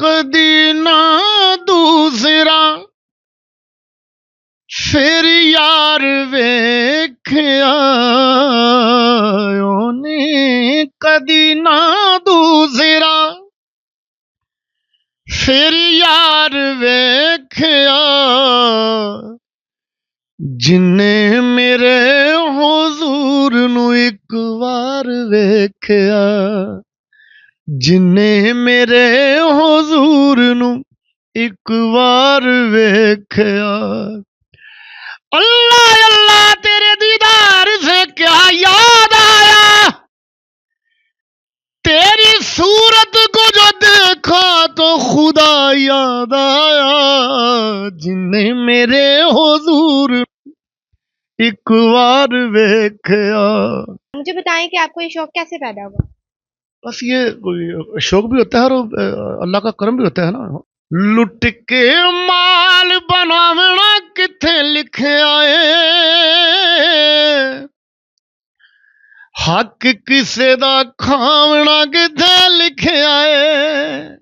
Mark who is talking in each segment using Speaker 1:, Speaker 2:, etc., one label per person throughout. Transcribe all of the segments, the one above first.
Speaker 1: कदी ना दूसरा फिर यार वेख्या ओने कदी ना दूसरा फिर यार वेख्या जिन्ने मेरे हुजूर नू एक बार वेख्या जिन्ने मेरे हुजूर नू एक बार वेख्या अल्लाह अल्लाह तेरे दीदार से क्या याद आया तेरी सूरत को जो देखा तो खुदा याद आया जिन्ने मेरे हुजूर एक बार वेख्या।
Speaker 2: मुझे बताएं कि आपको ये शौक कैसे पैदा हुआ?
Speaker 1: बस ये कोई शौक भी होता है और अल्लाह का करम भी होता है ना। लुट के माल बनावना किथे लिखया है हक किसे दा खावना किथे लिखया है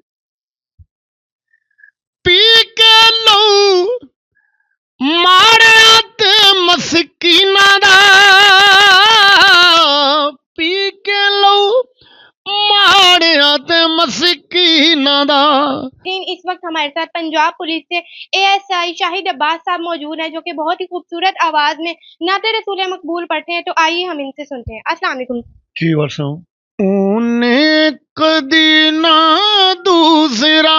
Speaker 1: पी के लऊ माड़िया ते मस्कीना दा पी के लऊ माड़िया ते मस्कीना दा।
Speaker 2: इस वक्त हमारे साथ पंजाब पुलिस से एएसआई शाहिद अब्बास साहब मौजूद हैं जो कि बहुत ही खूबसूरत आवाज में नाते रसूल मकबूल पढ़ते हैं, तो आइए हम इनसे सुनते हैं। अस्सलाम वालेकुम
Speaker 1: जी वर्षों ऊने कदी ना दूसरा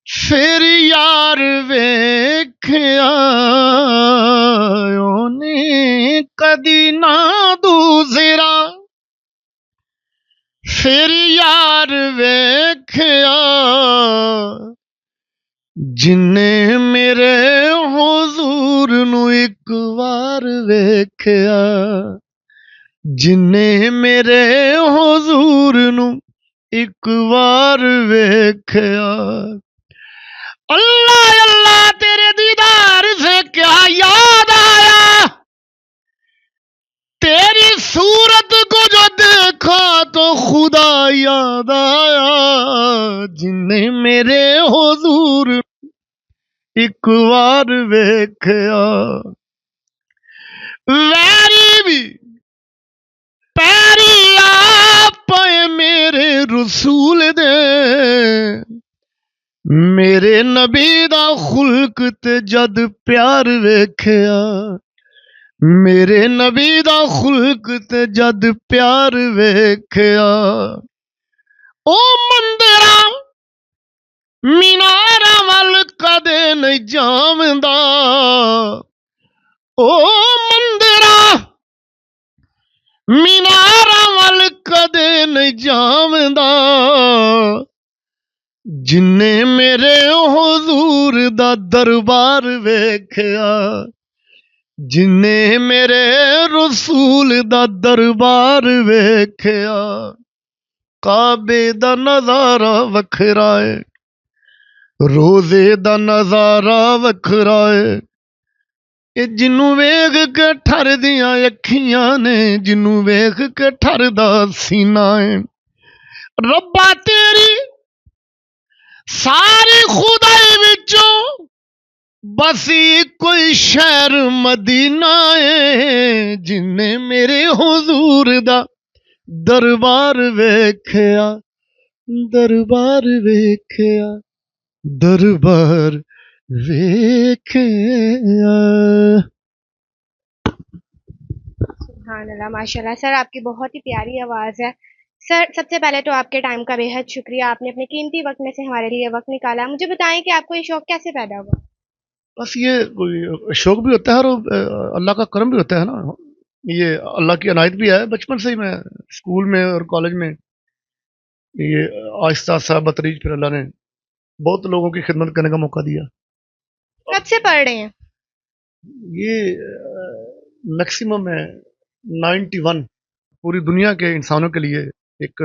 Speaker 1: फिर यार वेख्या ओने कदी ना दूसरा फिर यार वेख्या जिन्ने मेरे हुजूर नू एक बार वेख्या जिन्ने मेरे हुजूर नू एक बार वेख्या अल्लाह अल्लाह तेरे दीदार से क्या याद आया तेरी सूरत को जो देखा तो खुदा याद आया जिन्ने मेरे हुजूर एक बार वेख्या वैरी भी पैरी आप मेरे रसूल दे मेरे नबी दा खुल्क ते जद प्यार वेख्या मेरे नबी दा खुल्क ते जद प्यार वेख्या ओ मंदिरा मीनारा वल कदे नहीं जावंदा ओ मंदिरा मीनारा वल कदे नहीं जावंदा जिन्ने मेरे हुजूर दा दरबार वेख्या जिन्ने मेरे रसूल दा दरबार वेख्या काबे दा नजारा वखरा है रोजे दा नजारा वखरा है ए जिन्नू वेख के ठर दियां अखियां ने जिन्नू वेख के ठरदा सीना है रब्बा तेरी सारी खुदाई विचों बस कोई शहर मदीना है जिन्ने मेरे हुजूर दा दरबार वेख्या दरबार वेख्या दरबार वेख्या।
Speaker 2: सुभान अल्लाह, माशाल्लाह। सर आपकी बहुत ही प्यारी आवाज़ है। सर सबसे पहले तो आपके टाइम का बेहद शुक्रिया, आपने अपने कीमती वक्त में से हमारे लिए वक्त निकाला। मुझे बताएं कि आपको ये शौक कैसे पैदा हुआ?
Speaker 1: बस ये कोई शौक भी होता है और अल्लाह का करम भी होता है ना। ये अल्लाह की अनायत भी है। बचपन से ही मैं स्कूल में और कॉलेज में ये आहिस्ता आहिस्ता बतरीज फिर अल्लाह ने बहुत लोगों की खिदमत करने का मौका दिया।
Speaker 2: कब से पढ़ रहे हैं?
Speaker 1: ये मैक्सिमम है 91 पूरी दुनिया के इंसानों के लिए एक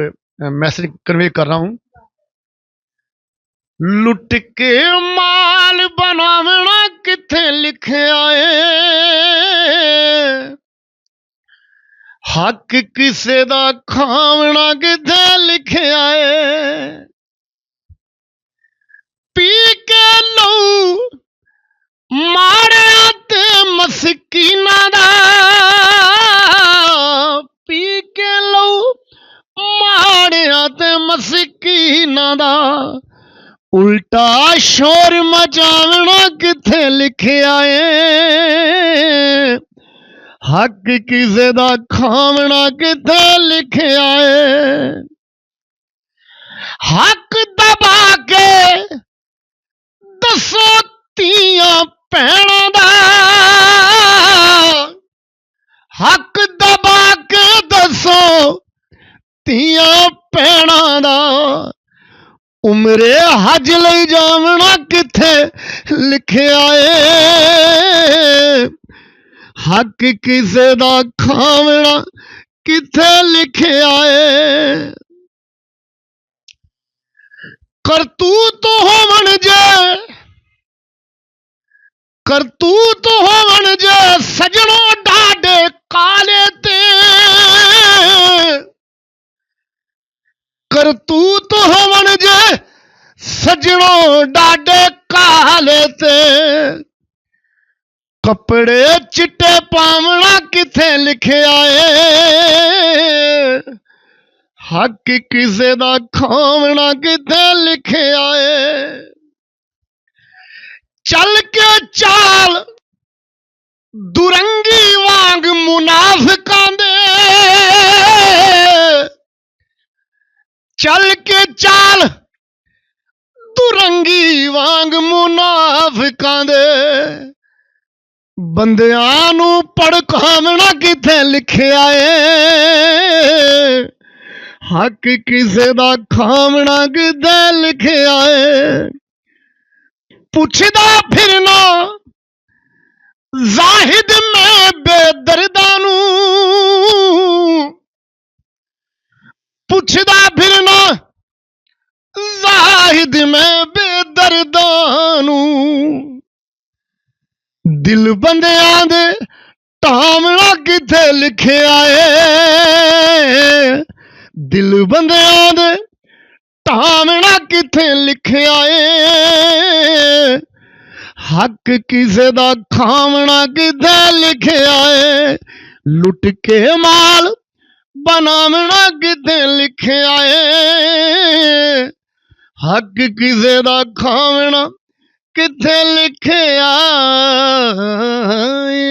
Speaker 1: मैसेज कन्वे कर रहा हूं। लुट के माल बनावना किथे लिखया है हक किसे दा खावना किथे लिखया है ਲਊ ਮਾੜਿਆਂ ਤੇ ਮਸਕੀਨਾਂ ਦਾ, ਪੀ ਕੇ ਲਊ ਮਾੜਿਆਂ ਤੇ ਮਸਕੀਨਾਂ ਦਾ, ਉਲਟਾ ਸ਼ੋਰ ਮਚਾਵਣਾ ਕਿੱਥੇ ਲਿਖਿਆ ਏ, ਹੱਕ ਕਿਸੇ ਦਾ ਖਾਵਣਾ ਕਿੱਥੇ ਲਿਖਿਆ ਏ, ਹੱਕ ਦਬਾ ਕੇ ਦੱਸੋ ਧੀਆਂ ਭੈਣਾਂ ਦਾ, ਹੱਕ ਦਬਾ ਕੇ ਦੱਸੋ ਧੀਆਂ ਭੈਣਾਂ ਦਾ, ਉਮਰੇ ਹੱਜ ਲਈ ਜਾਵਣਾ ਕਿੱਥੇ ਲਿਖਿਆ ਏ, ਹੱਕ ਕਿਸੇ ਦਾ ਖਾਵਣਾ ਕਿੱਥੇ ਲਿਖਿਆ ਏ, ਕਰਤੂਤ ਹੋਵਣ ਜੇ, ਕਰਤੂਤ ਹੋਵਣ ਜੇ ਸਜਣੋ ਡਾਢੇ ਕਾਲੇ ਤੇ, ਕਰਤੂਤ ਹੋਵਣ ਜੇ ਸਜਣੋ ਡਾਢੇ ਕਾਲੇ ਤੇ, ਕੱਪੜੇ ਚਿੱਟੇ ਪਾਵਣਾ ਕਿੱਥੇ ਲਿਖਿਆ ਏ, ਹੱਕ ਕਿਸੇ ਦਾ ਖਾਵਣਾ ਕਿੱਥੇ ਲਿਖਿਆ ਏ, ਚੱਲ ਕੇ ਚਾਲ ਦੁਰੰਗੀ ਵਾਂਗ ਮੁਨਾਫਿਕਾਂ ਦੇ, ਚੱਲ ਕੇ ਚਾਲ ਦੁਰੰਗੀ ਵਾਂਗ ਮੁਨਾਫਿਕਾਂ ਦੇ, ਬੰਦਿਆਂ ਨੂੰ ਭੜਕਾਵਣਾ ਕਿੱਥੇ ਲਿਖਿਆ ਏ, ਹੱਕ ਕਿਸੇ ਦਾ ਖਾਵਣਾ ਕਿੱਥੇ ਲਿਖਿਆ ਏ, ਪੁੱਛਦਾ ਫਿਰਨਾ ਜ਼ਾਹਿਦ ਮੈਂ ਬੇਦਰਦਾਂ ਨੂੰ, ਪੁੱਛਦਾ ਫਿਰਨਾ ਜ਼ਾਹਿਦ ਮੈਂ ਬੇਦਰਦਾਂ ਨੂੰ, ਦਿਲ ਬੰਦਿਆਂ ਦੇ ਟਾਵਣਾ ਕਿੱਥੇ ਲਿਖਿਆ ਏ, ਦਿਲ ਬੰਦਿਆਂ ਦੇ ਟਾਵਣਾ ਕਿੱਥੇ ਲਿਖਿਆ ਏ, ਹੱਕ ਕਿਸੇ ਦਾ ਖਾਵਣਾ ਕਿੱਥੇ ਲਿਖਿਆ ਏ, ਲੁੱਟ ਕੇ ਮਾਲ ਬਣਾਵਣਾ ਕਿੱਥੇ ਲਿਖਿਆ ਏ, ਹੱਕ ਕਿਸੇ ਦਾ ਖਾਵਣਾ ਕਿੱਥੇ ਲਿਖਿਆ ਏ।